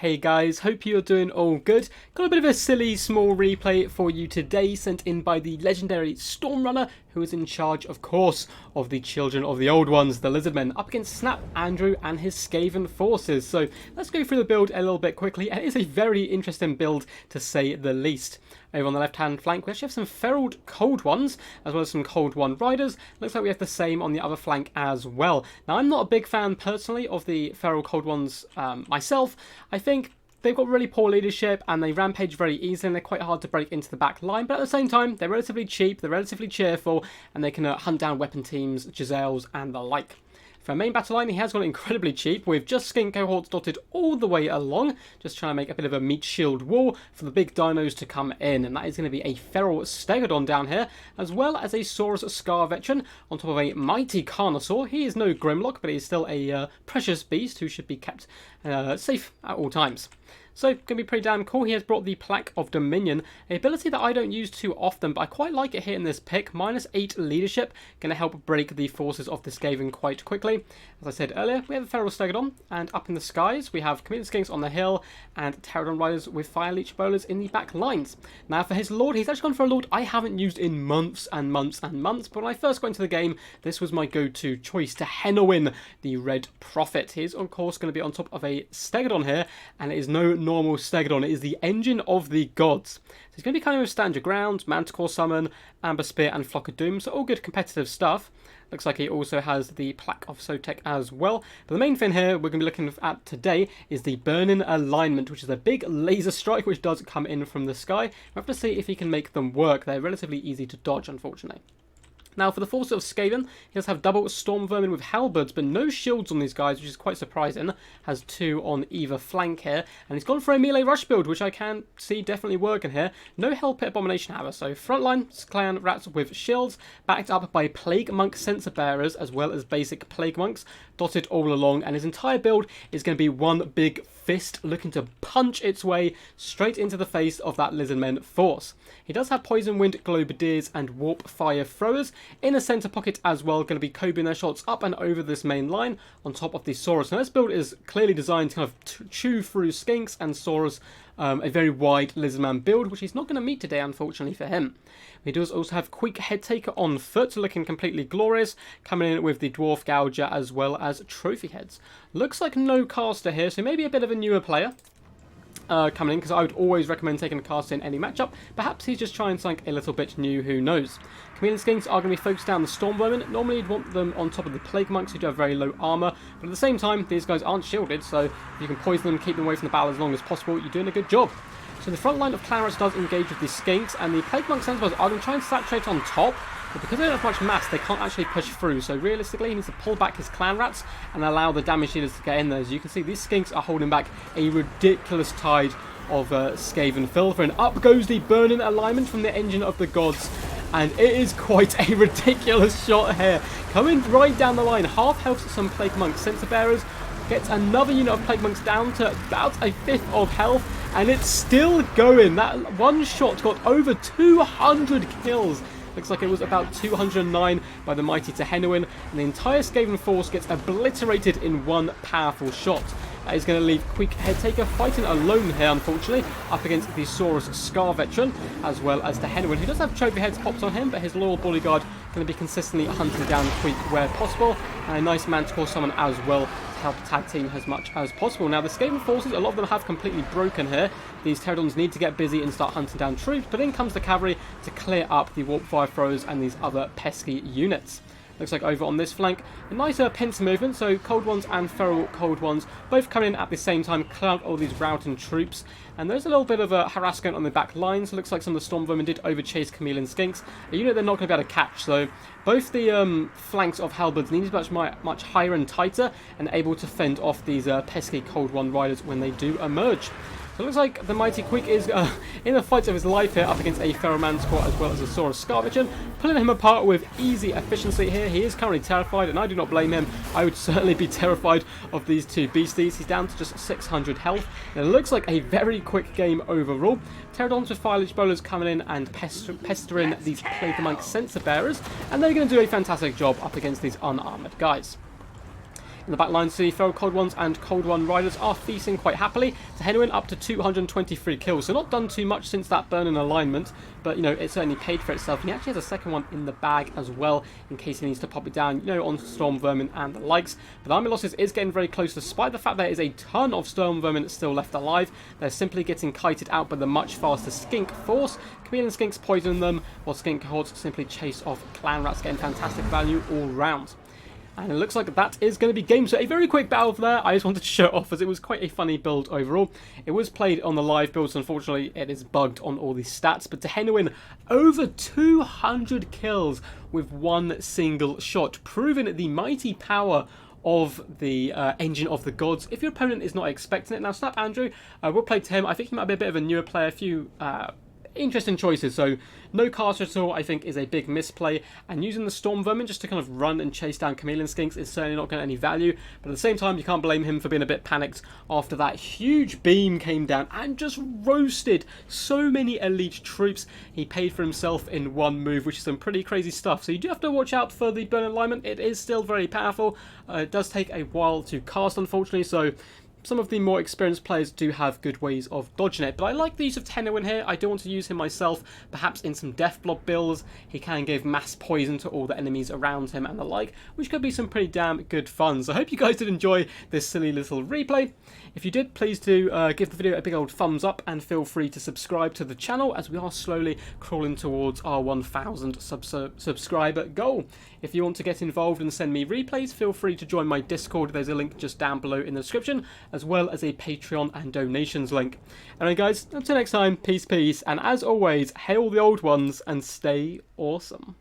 Hey guys, hope you're doing all good. Got a bit of a silly small replay for you today, sent in by the legendary Stormrunner, who is in charge, of course, of the children of the old ones, the Lizardmen, up against Snap, Andrew, and his Skaven forces. So let's go through the build a little bit quickly, and it is a very interesting build, to say the least. Over on the left-hand flank, we actually have some Feraled Cold Ones, as well as some Cold One Riders. Looks like we have the same on the other flank as well. Now, I'm not a big fan, personally, of the Feral Cold Ones myself. I think they've got really poor leadership, and they rampage very easily, and they're quite hard to break into the back line. But at the same time, they're relatively cheap, they're relatively cheerful, and they can hunt down weapon teams, Giselles, and the like. For our main battle line, he has got incredibly cheap, with just skink cohorts dotted all the way along, just trying to make a bit of a meat shield wall for the big dinos to come in, and that is going to be a Feral Stegodon down here, as well as a Saurus Scar Veteran on top of a mighty Carnosaur. He is no Grimlock, but he's still a precious beast who should be kept safe at all times. So, going to be pretty damn cool. He has brought the Plaque of Dominion, an ability that I don't use too often, but I quite like it here in this pick. -8 leadership, going to help break the forces of the Skaven quite quickly. As I said earlier, we have a Feral Stegodon, and up in the skies, we have Chameleon Skinks on the hill, and Pterodon Riders with Fire Leech Bowlers in the back lines. Now, for his Lord, he's actually gone for a Lord I haven't used in months and months and months, but when I first got into the game, this was my go-to choice to Henowin, the Red Prophet. He is, of course, going to be on top of a Stegodon here, and it is no normal Stegodon. It is the engine of the gods. So he's going to be kind of Stand Your Ground, Manticore Summon, Amber Spear, and Flock of Doom. So all good competitive stuff. Looks like he also has the Plaque of Sotek as well. But the main thing here we're going to be looking at today is the Burning Alignment, which is a big laser strike which does come in from the sky. We have to see if he can make them work. They're relatively easy to dodge, unfortunately. Now, for the force of Skaven, he does have double Storm Vermin with Halberds, but no shields on these guys, which is quite surprising. Has 2 on either flank here, and he's gone for a melee rush build, which I can see definitely working here. No Hell Pit Abomination, however, so frontline clan rats with shields, backed up by Plague Monk Sensor Bearers, as well as basic Plague Monks, dotted all along, and his entire build is going to be one big fist looking to punch its way straight into the face of that Lizardmen force. He does have Poison Wind, Globadiers, and Warp Fire Throwers in the centre pocket as well, going to be cobing their shots up and over this main line on top of the Saurus. Now, this build is clearly designed to kind of chew through Skinks and Saurus, a very wide Lizardman build, which he's not going to meet today, unfortunately for him. He does also have Quick Head Taker on foot, looking completely glorious, coming in with the Dwarf Gouger as well as Trophy Heads. Looks like no caster here, so maybe a bit of a newer player coming in, because I would always recommend taking a caster in any matchup. Perhaps he's just trying something a little bit new, who knows. Chameleon Skinks are going to be focused down the Storm Vermin. Normally you'd want them on top of the Plague Monks, who do have very low armour, but at the same time, these guys aren't shielded, so if you can poison them, keep them away from the battle as long as possible, you're doing a good job. So the front line of Clan Rats does engage with the Skinks, and the Plague Monk Sentinels are going to try and saturate on top, but because they don't have much mass, they can't actually push through. So realistically, he needs to pull back his Clan Rats and allow the damage dealers to get in there. As you can see, these Skinks are holding back a ridiculous tide of Skaven filth, and up goes the Burning Alignment from the engine of the gods, and it is quite a ridiculous shot here. Coming right down the line, half health some Plague Monk Sensor Bearers, gets another unit of Plague Monks down to about a 1/5 of health, and it's still going. That one shot got over 200 kills. Looks like it was about 209 by the mighty Tehenowin, and the entire Skaven force gets obliterated in one powerful shot. That is going to leave Quick Head Taker fighting alone here, unfortunately, up against the Saurus Scar Veteran, as well as Tehenowin, who does have trophy heads popped on him, but his loyal bodyguard going to be consistently hunting down Quick where possible, and a nice Manticore Summon as well to help tag team as much as possible. Now, the Skaven forces, a lot of them have completely broken here. These Pterodons need to get busy and start hunting down troops, but in comes the cavalry to clear up the Warp Fire Throws and these other pesky units. Looks like over on this flank, a nicer pincer movement, so Cold Ones and Feral Cold Ones both coming in at the same time, clear out all these routing troops. And there's a little bit of a harassment on the back line, so it looks like some of the Storm Vermin did overchase Chameleon Skinks, a unit they're not going to be able to catch. So both the flanks of Halberds need to be much higher and tighter, and able to fend off these pesky Cold One Riders when they do emerge. So it looks like the mighty Quick is in the fight of his life here up against a Feral Manticore as well as a Saurus Scar Veteran, pulling him apart with easy efficiency here. He is currently terrified, and I do not blame him. I would certainly be terrified of these two beasties. He's down to just 600 health, and it looks like a very quick game overall. Pterodons with Fire Leech Bowlers coming in and pestering these Plague Monk Sensor Bearers, and they're going to do a fantastic job up against these unarmoured guys. In the back lines, the Feral Cold Ones and Cold One Riders are feasting quite happily. Tehenwyn up to 223 kills, so not done too much since that burn in alignment, but, you know, it certainly paid for itself. And he actually has a second one in the bag as well, in case he needs to pop it down, you know, on Storm Vermin and the likes. But Army Losses is getting very close, despite the fact there is a ton of Storm Vermin still left alive. They're simply getting kited out by the much faster Skink Force. Chameleon Skinks poison them, while Skink Hordes simply chase off Clan Rats, getting fantastic value all round. And it looks like that is going to be game. So a very quick battle there. I just wanted to show it off as it was quite a funny build overall. It was played on the live builds. Unfortunately, it is bugged on all these stats. But Tehenwyn, over 200 kills with one single shot, proving the mighty power of the Engine of the Gods if your opponent is not expecting it. Now, Snap Andrew will play to him. I think he might be a bit of a newer player. A few interesting choices. So no caster at all, I think, is a big misplay, and using the Storm Vermin just to kind of run and chase down Chameleon Skinks is certainly not going to any value. But at the same time, you can't blame him for being a bit panicked after that huge beam came down and just roasted so many elite troops. He paid for himself in one move, which is some pretty crazy stuff. So you do have to watch out for the burn alignment. It is still very powerful. It does take a while to cast, unfortunately, so some of the more experienced players do have good ways of dodging it. But I like the use of Tehenwyn here. I do want to use him myself, perhaps in some Death Blob builds. He can give mass poison to all the enemies around him and the like, which could be some pretty damn good fun. So I hope you guys did enjoy this silly little replay. If you did, please do give the video a big old thumbs up, and feel free to subscribe to the channel as we are slowly crawling towards our 1,000 subscriber goal. If you want to get involved and send me replays, feel free to join my Discord. There's a link just down below in the description, as well as a Patreon and donations link. Anyway guys, until next time, peace, and as always, hail the old ones and stay awesome.